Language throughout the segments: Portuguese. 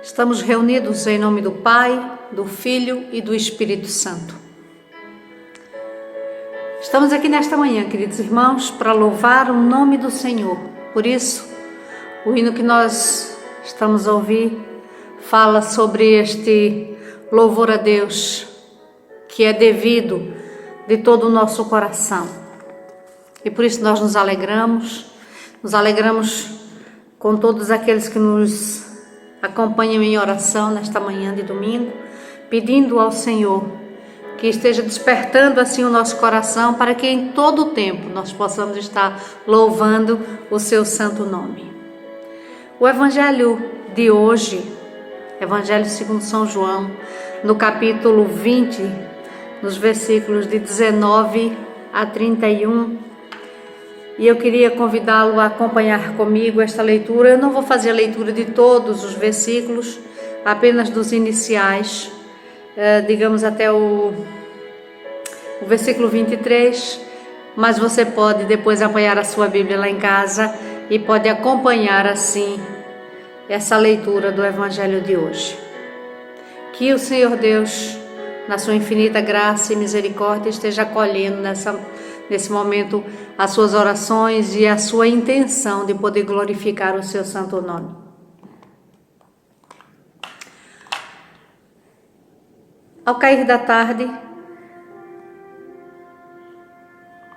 Estamos reunidos em nome do Pai, do Filho e do Espírito Santo. Estamos aqui nesta manhã, queridos irmãos, para louvar o nome do Senhor. Por isso, o hino que nós estamos a ouvir fala sobre este louvor a Deus, que é devido de todo o nosso coração. E por isso nós nos alegramos com todos aqueles que nos acompanham em oração nesta manhã de domingo, pedindo ao Senhor que esteja despertando assim o nosso coração para que em todo o tempo nós possamos estar louvando o seu santo nome. O evangelho de hoje, Evangelho segundo São João, no capítulo 20, nos versículos de 19 a 31, e eu queria convidá-lo a acompanhar comigo esta leitura. Eu não vou fazer a leitura de todos os versículos, apenas dos iniciais, digamos até o versículo 23, mas você pode depois apanhar a sua Bíblia lá em casa e pode acompanhar assim essa leitura do Evangelho de hoje. Que o Senhor Deus, na sua infinita graça e misericórdia, esteja acolhendo nesse momento as suas orações e a sua intenção de poder glorificar o seu santo nome. Ao cair da tarde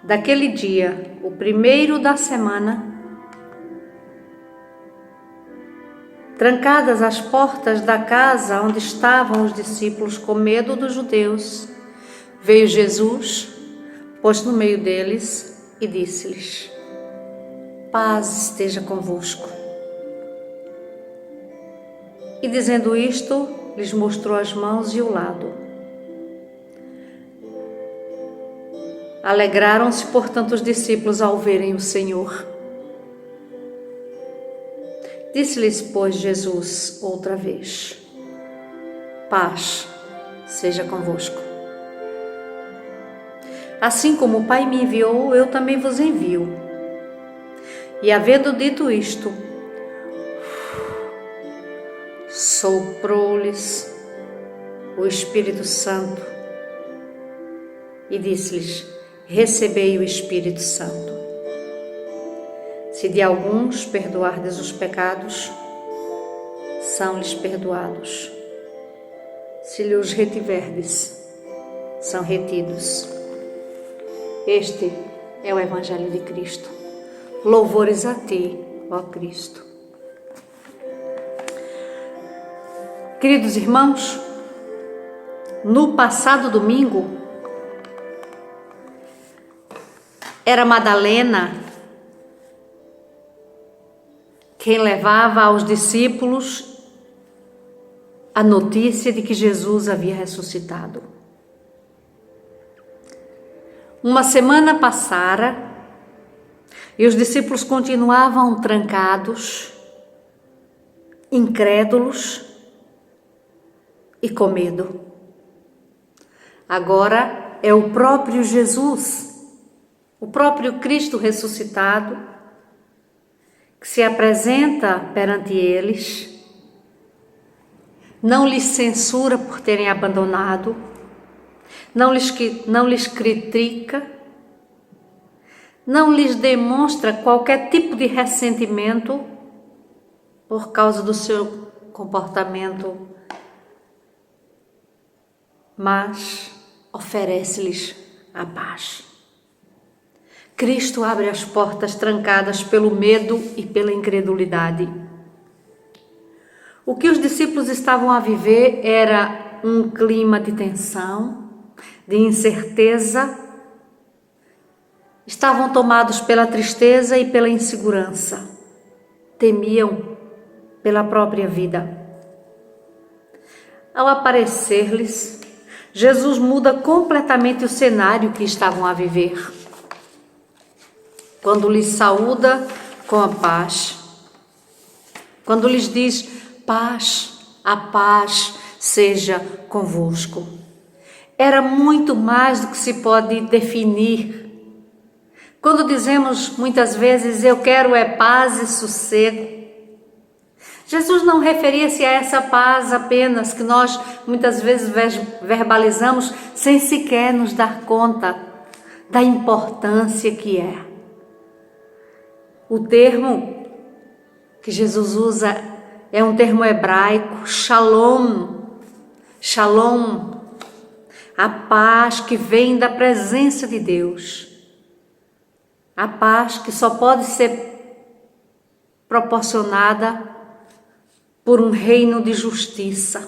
daquele dia, o primeiro da semana, trancadas as portas da casa onde estavam os discípulos com medo dos judeus, veio Jesus, pôs no meio deles e disse-lhes: paz esteja convosco. E dizendo isto, lhes mostrou as mãos e o lado. Alegraram-se, portanto, os discípulos ao verem o Senhor. Disse-lhes, pois, Jesus outra vez: paz seja convosco. Assim como o Pai me enviou, eu também vos envio. E havendo dito isto, soprou-lhes o Espírito Santo e disse-lhes: recebei o Espírito Santo. Se de alguns perdoardes os pecados, são-lhes perdoados. Se lhes retiverdes, são retidos. Este é o Evangelho de Cristo. Louvores a ti, ó Cristo. Queridos irmãos, no passado domingo, era Madalena quem levava aos discípulos a notícia de que Jesus havia ressuscitado. Uma semana passara e os discípulos continuavam trancados, incrédulos e com medo. Agora é o próprio Jesus, o próprio Cristo ressuscitado, que se apresenta perante eles, não lhes censura por terem abandonado, não lhes critica, não lhes demonstra qualquer tipo de ressentimento por causa do seu comportamento, mas oferece-lhes a paz. Cristo abre as portas trancadas pelo medo e pela incredulidade. O que os discípulos estavam a viver era um clima de tensão, de incerteza. Estavam tomados pela tristeza e pela insegurança. Temiam pela própria vida. Ao aparecer-lhes, Jesus muda completamente o cenário que estavam a viver. Quando lhes saúda com a paz, quando lhes diz: paz, a paz seja convosco. Era muito mais do que se pode definir. Quando dizemos muitas vezes: eu quero é paz e sossego, Jesus não referia-se a essa paz apenas que nós muitas vezes verbalizamos sem sequer nos dar conta da importância que é. O termo que Jesus usa é um termo hebraico, shalom. Shalom, a paz que vem da presença de Deus. A paz que só pode ser proporcionada por um reino de justiça.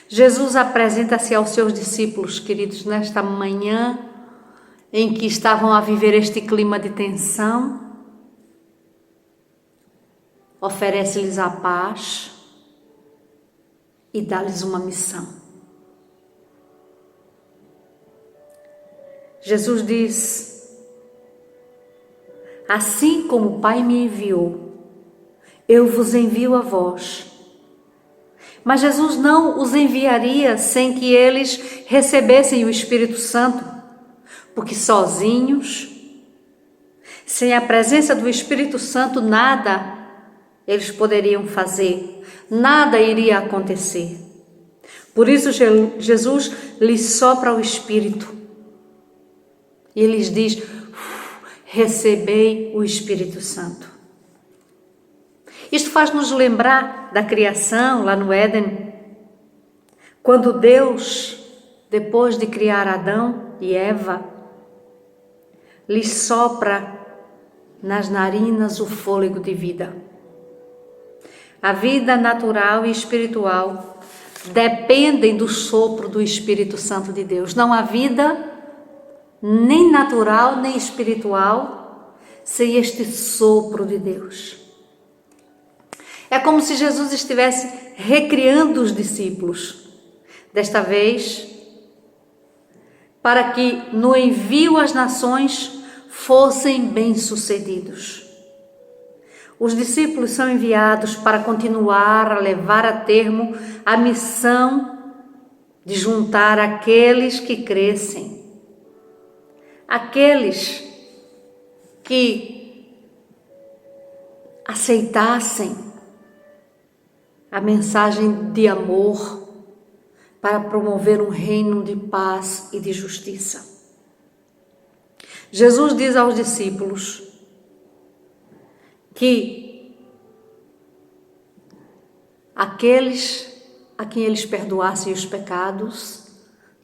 Jesus apresenta-se aos seus discípulos, queridos, nesta manhã em que estavam a viver este clima de tensão. Oferece-lhes a paz e dá-lhes uma missão. Jesus diz: assim como o Pai me enviou, eu vos envio a vós. Mas Jesus não os enviaria sem que eles recebessem o Espírito Santo, porque sozinhos, sem a presença do Espírito Santo, nada eles poderiam fazer, nada iria acontecer. Por isso Jesus lhes sopra o Espírito e lhes diz: recebei o Espírito Santo. Isto faz-nos lembrar da criação lá no Éden, quando Deus, depois de criar Adão e Eva, lhes sopra nas narinas o fôlego de vida. A vida natural e espiritual dependem do sopro do Espírito Santo de Deus. Não há vida nem natural nem espiritual sem este sopro de Deus. É como se Jesus estivesse recriando os discípulos, desta vez, para que no envio às nações fossem bem-sucedidos. Os discípulos são enviados para continuar a levar a termo a missão de juntar aqueles que crescem, aqueles que aceitassem a mensagem de amor para promover um reino de paz e de justiça. Jesus diz aos discípulos que aqueles a quem eles perdoassem os pecados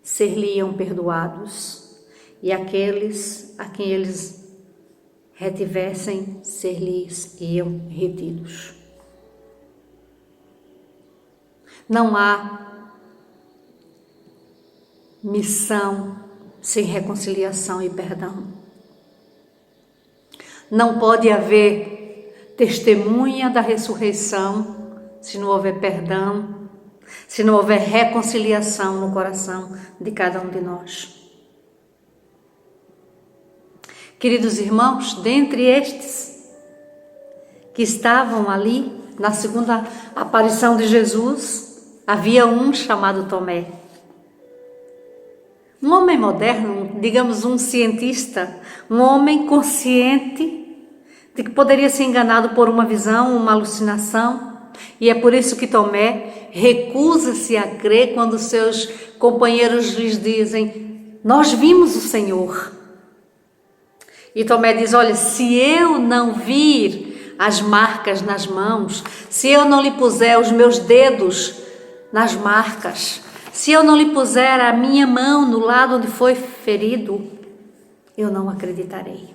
ser-lhe-iam perdoados, e aqueles a quem eles retivessem ser-lhes-iam retidos. Não há missão sem reconciliação e perdão. Não pode haver testemunha da ressurreição se não houver perdão, se não houver reconciliação no coração de cada um de nós. Queridos irmãos, dentre estes que estavam ali na segunda aparição de Jesus, havia um chamado Tomé. Um homem moderno, digamos um cientista, um homem consciente de que poderia ser enganado por uma visão, uma alucinação, e é por isso que Tomé recusa-se a crer quando seus companheiros lhes dizem: nós vimos o Senhor. E Tomé diz: olha, se eu não vir as marcas nas mãos, se eu não lhe puser os meus dedos nas marcas, se eu não lhe puser a minha mão no lado onde foi ferido, eu não acreditarei.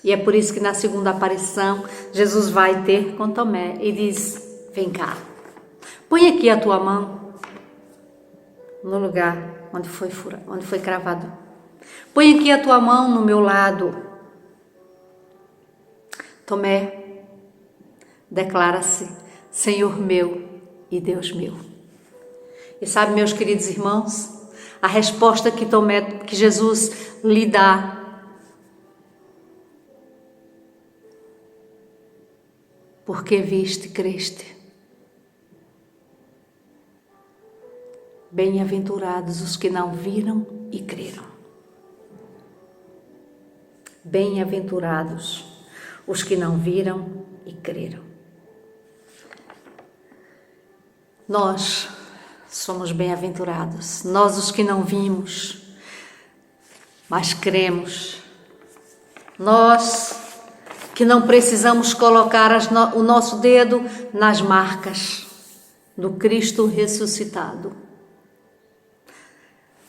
E é por isso que na segunda aparição, Jesus vai ter com Tomé e diz: vem cá, põe aqui a tua mão no lugar onde foi cravado. Põe aqui a tua mão no meu lado. Tomé declara-se: Senhor meu e Deus meu. E sabe, meus queridos irmãos, a resposta que Jesus lhe dá: porque viste, creste. Bem-aventurados os que não viram e creram. Bem-aventurados os que não viram e creram. Nós somos bem-aventurados, nós os que não vimos, mas cremos. Nós que não precisamos colocar o nosso dedo nas marcas do Cristo ressuscitado.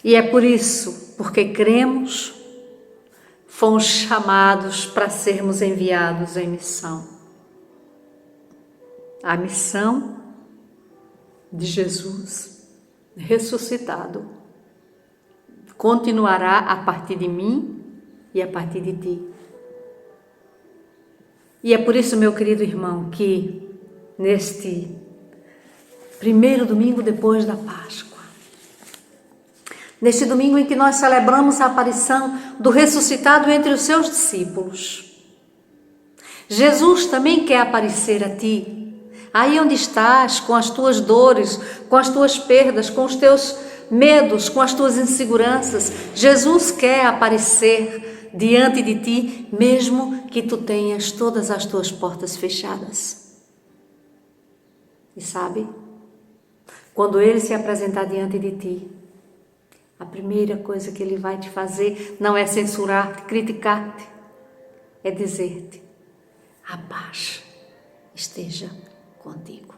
E é por isso, porque cremos, fomos chamados para sermos enviados em missão. A missão de Jesus ressuscitado continuará a partir de mim e a partir de ti. E é por isso, meu querido irmão, que neste primeiro domingo depois da Páscoa, neste domingo em que nós celebramos a aparição do ressuscitado entre os seus discípulos, Jesus também quer aparecer a ti, aí onde estás, com as tuas dores, com as tuas perdas, com os teus medos, com as tuas inseguranças. Jesus quer aparecer diante de ti, mesmo que tu tenhas todas as tuas portas fechadas. E sabe, quando Ele se apresentar diante de ti, a primeira coisa que Ele vai te fazer não é censurar-te, criticar-te, é dizer-te: a paz esteja contigo.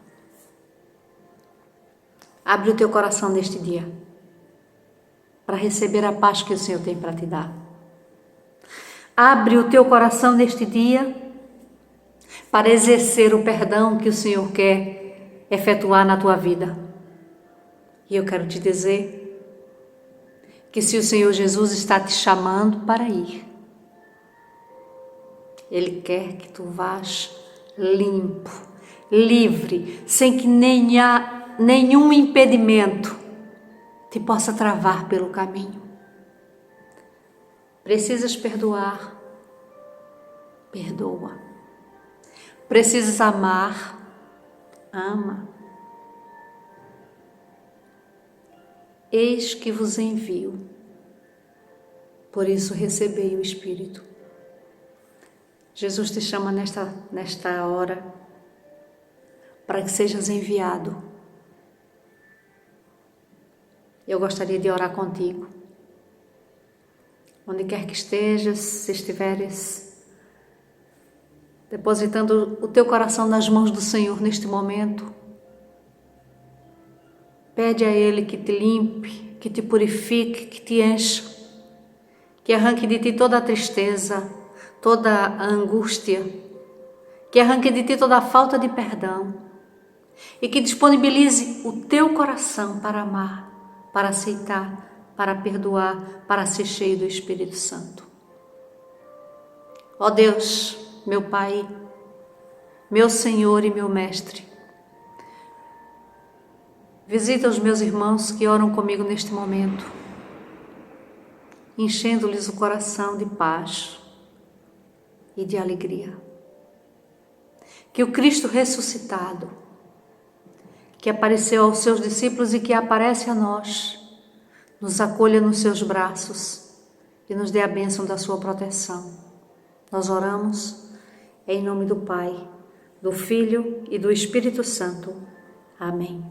Abre o teu coração neste dia para receber a paz que o Senhor tem para te dar. Abre o teu coração neste dia para exercer o perdão que o Senhor quer efetuar na tua vida. E eu quero te dizer que se o Senhor Jesus está te chamando para ir, Ele quer que tu vás limpo, livre, sem que nenhum impedimento te possa travar pelo caminho. Precisas perdoar, perdoa. Precisas amar, ama. Eis que vos envio, por isso recebei o Espírito. Jesus te chama nesta hora para que sejas enviado. Eu gostaria de orar contigo. Onde quer que estejas, se estiveres depositando o teu coração nas mãos do Senhor neste momento, pede a Ele que te limpe, que te purifique, que te encha, que arranque de ti toda a tristeza, toda a angústia, que arranque de ti toda a falta de perdão e que disponibilize o teu coração para amar, para aceitar, para perdoar, para ser cheio do Espírito Santo. Ó Deus, meu Pai, meu Senhor e meu Mestre, visita os meus irmãos que oram comigo neste momento, enchendo-lhes o coração de paz e de alegria. Que o Cristo ressuscitado, que apareceu aos seus discípulos e que aparece a nós, nos acolha nos seus braços e nos dê a bênção da sua proteção. Nós oramos em nome do Pai, do Filho e do Espírito Santo. Amém.